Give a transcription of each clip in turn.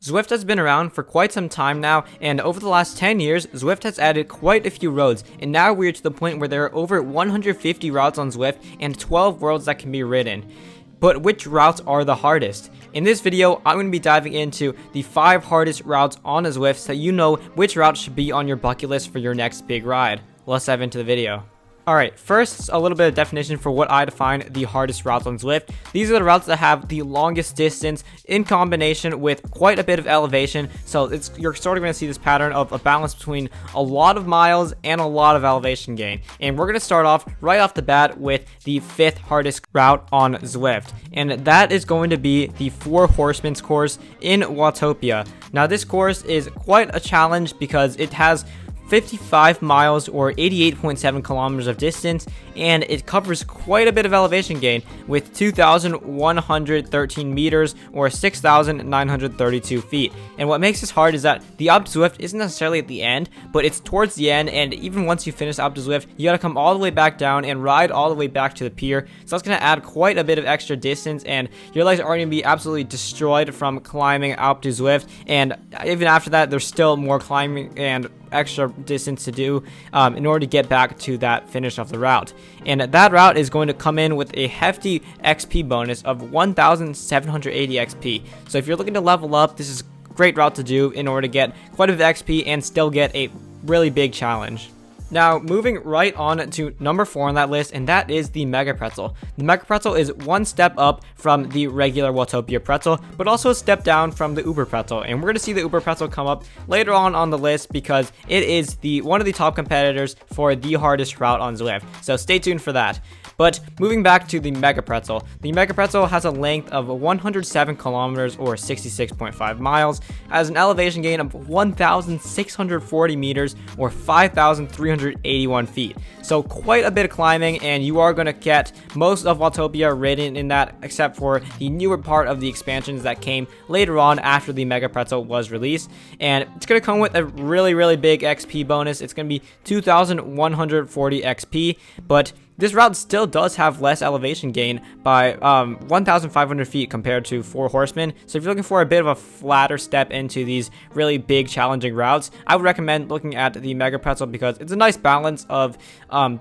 Zwift has been around for quite some time now, and over the last 10 years, Zwift has added quite a few roads, and now we're to the point where there are over 150 routes on Zwift and 12 roads that can be ridden. But which routes are the hardest? In this video, I'm going to be diving into the 5 hardest routes on a Zwift so you know which route should be on your bucket list for your next big ride. Let's dive into the video. Alright, first, a little bit of definition for what I define the hardest routes on Zwift. These are the routes that have the longest distance in combination with quite a bit of elevation. So you're sort of going to see this pattern of a balance between a lot of miles and a lot of elevation gain. And we're going to start off right off the bat with the 5th hardest route on Zwift. And that is going to be the Four Horsemen course in Watopia. Now, this course is quite a challenge because it has 55 miles or 88.7 kilometers of distance, and it covers quite a bit of elevation gain with 2,113 meters or 6,932 feet. And what makes this hard is that the Up Zwift isn't necessarily at the end, but it's towards the end, and even once you finish Up Zwift, you gotta come all the way back down and ride all the way back to the pier. So that's gonna add quite a bit of extra distance, and your legs are gonna be absolutely destroyed from climbing Up Zwift. And even after that, there's still more climbing and extra distance to do in order to get back to that finish of the route. And that route is going to come in with a hefty XP bonus of 1,780 XP. So if you're looking to level up, this is a great route to do in order to get quite a bit of XP and still get a really big challenge. Now, moving right on to number 4 on that list, and that is the Mega Pretzel. The Mega Pretzel is one step up from the regular Watopia Pretzel, but also a step down from the Uber Pretzel. And we're going to see the Uber Pretzel come up later on the list because it is one of the top competitors for the hardest route on Zwift. So stay tuned for that. But moving back to the Mega Pretzel, the Mega Pretzel has a length of 107 kilometers or 66.5 miles, has an elevation gain of 1,640 meters or 5,381 feet. So quite a bit of climbing, and you are going to get most of Watopia ridden in that, except for the newer part of the expansions that came later on after the Mega Pretzel was released. And it's going to come with a really big XP bonus. It's going to be 2,140 XP, but this route still does have less elevation gain by 1,500 feet compared to Four Horsemen. So if you're looking for a bit of a flatter step into these really big challenging routes, I would recommend looking at the Mega Pretzel because it's a nice balance of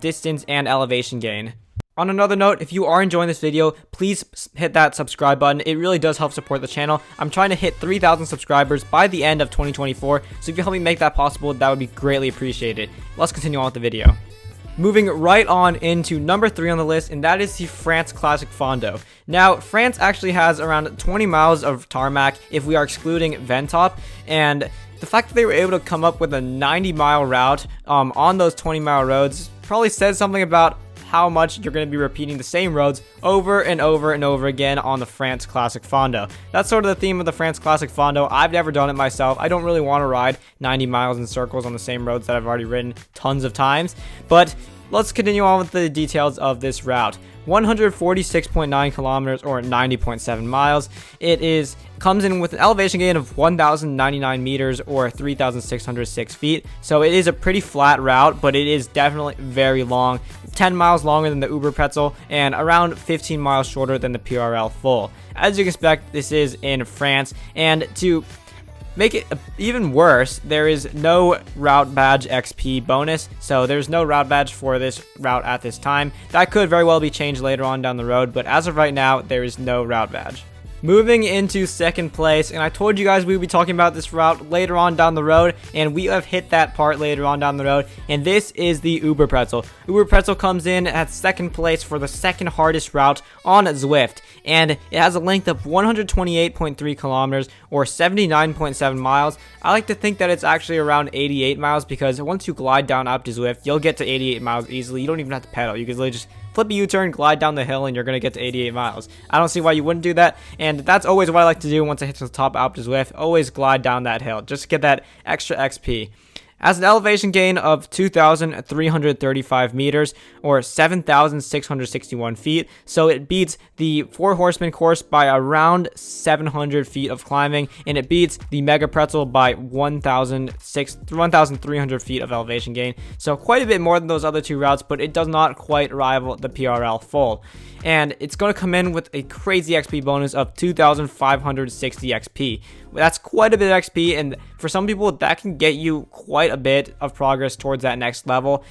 distance and elevation gain. On another note, if you are enjoying this video, please hit that subscribe button. It really does help support the channel. I'm trying to hit 3,000 subscribers by the end of 2024, so if you help me make that possible, that would be greatly appreciated. Let's continue on with the video. Moving right on into number 3 on the list, and that is the France Classic Fondo. Now, France actually has around 20 miles of tarmac if we are excluding Ventop, and the fact that they were able to come up with a 90-mile route on those 20-mile roads probably says something about how much you're going to be repeating the same roads over and over and over again on the France Classic Fondo. That's sort of the theme of the France Classic Fondo. I've never done it myself. I don't really want to ride 90 miles in circles on the same roads that I've already ridden tons of times. But let's continue on with the details of this route. 146.9 kilometers or 90.7 miles. It comes in with an elevation gain of 1,099 meters or 3,606 feet. So it is a pretty flat route, but it is definitely very long. 10 miles longer than the Uber Pretzel and around 15 miles shorter than the PRL full. As you can expect, this is in France, and to make it even worse, there is no route badge XP bonus, so there's no route badge for this route at this time. That could very well be changed later on down the road, but as of right now, there is no route badge. Moving into second place, and I told you guys we would be talking about this route later on down the road, and we have hit that part later on down the road, and this is the Uber Pretzel. Uber Pretzel comes in at second place for the second hardest route on Zwift, and it has a length of 128.3 kilometers or 79.7 miles. I like to think that it's actually around 88 miles because once you glide down Up Zwift, you'll get to 88 miles easily. You don't even have to pedal. You can literally just flip a U-turn, glide down the hill, and you're going to get to 88 miles. I don't see why you wouldn't do that, and that's always what I like to do once I hit to the top Up Zwift. Always glide down that hill, just to get that extra XP. Has an elevation gain of 2,335 meters or 7,661 feet, so it beats the Four Horsemen course by around 700 feet of climbing, and it beats the Mega Pretzel by 1,300 feet of elevation gain. So quite a bit more than those other two routes, but it does not quite rival the PRL full. And it's going to come in with a crazy XP bonus of 2,560 XP. That's quite a bit of XP, and for some people that can get you quite a bit of progress towards that next level.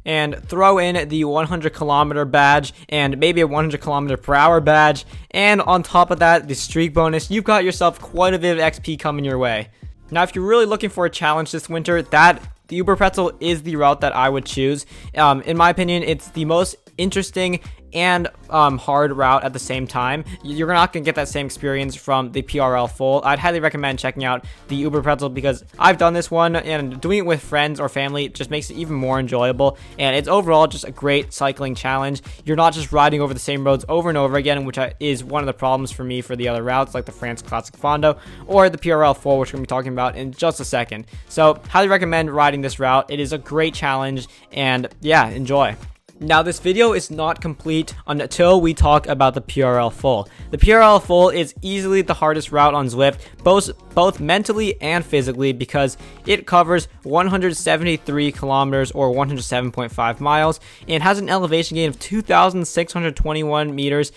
And throw in the 100-kilometer badge and maybe a 100-kilometer-per-hour badge, and on top of that, the streak bonus. You've got yourself quite a bit of XP coming your way. Now, if you're really looking for a challenge this winter, the Uber Pretzel is the route that I would choose. In my opinion, it's the most interesting and hard route at the same time. You're not going to get that same experience from the PRL full. I'd highly recommend checking out the Uber Pretzel because I've done this one, and doing it with friends or family just makes it even more enjoyable, and it's overall just a great cycling challenge. You're not just riding over the same roads over and over again, which is one of the problems for me for the other routes like the France Classic Fondo or the PRL full, which we're going to be talking about in just a second. So highly recommend riding this route. It is a great challenge, and yeah, enjoy. Now, this video is not complete until we talk about the PRL full. The PRL full is easily the hardest route on Zwift, both mentally and physically, because it covers 173 kilometers or 107.5 miles and has an elevation gain of 2,621 meters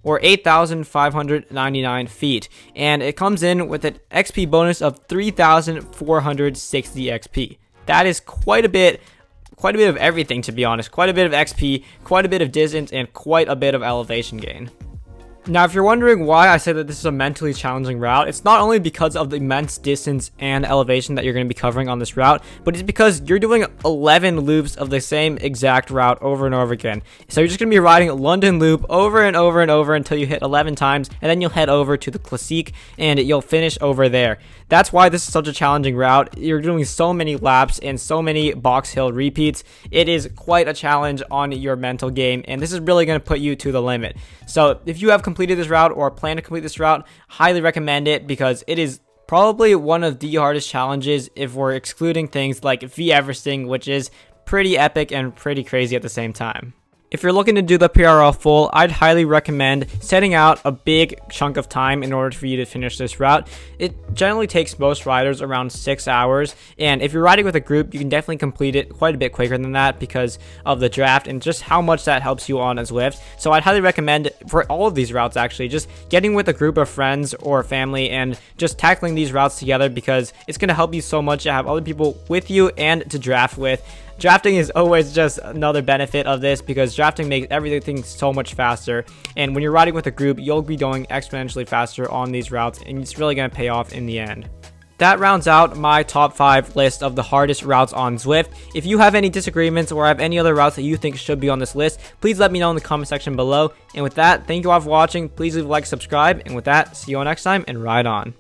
or 8,599 feet. And it comes in with an XP bonus of 3,460 XP. That is quite a bit of everything, to be honest. Quite a bit of XP, quite a bit of distance, and quite a bit of elevation gain. Now, if you're wondering why I say that this is a mentally challenging route, it's not only because of the immense distance and elevation that you're going to be covering on this route, but it's because you're doing 11 loops of the same exact route over and over again. So you're just going to be riding London Loop over and over and over until you hit 11 times, and then you'll head over to the Classique, and you'll finish over there. That's why this is such a challenging route. You're doing so many laps and so many box hill repeats. It is quite a challenge on your mental game, and this is really going to put you to the limit. So if you have completed this route or plan to complete this route, highly recommend it because it is probably one of the hardest challenges if we're excluding things like V-Everesting, which is pretty epic and pretty crazy at the same time. If you're looking to do the PRL full, I'd highly recommend setting out a big chunk of time in order for you to finish this route. It generally takes most riders around 6 hours, and if you're riding with a group, you can definitely complete it quite a bit quicker than that because of the draft and just how much that helps you on a Zwift. So I'd highly recommend for all of these routes actually, just getting with a group of friends or family and just tackling these routes together because it's going to help you so much to have other people with you and to draft with. Drafting is always just another benefit of this because drafting makes everything so much faster, and when you're riding with a group, you'll be going exponentially faster on these routes, and it's really going to pay off in the end. That rounds out my top 5 list of the hardest routes on Zwift. If you have any disagreements or have any other routes that you think should be on this list, please let me know in the comment section below. And with that, thank you all for watching. Please leave a like, subscribe, and with that, see you all next time, and ride on.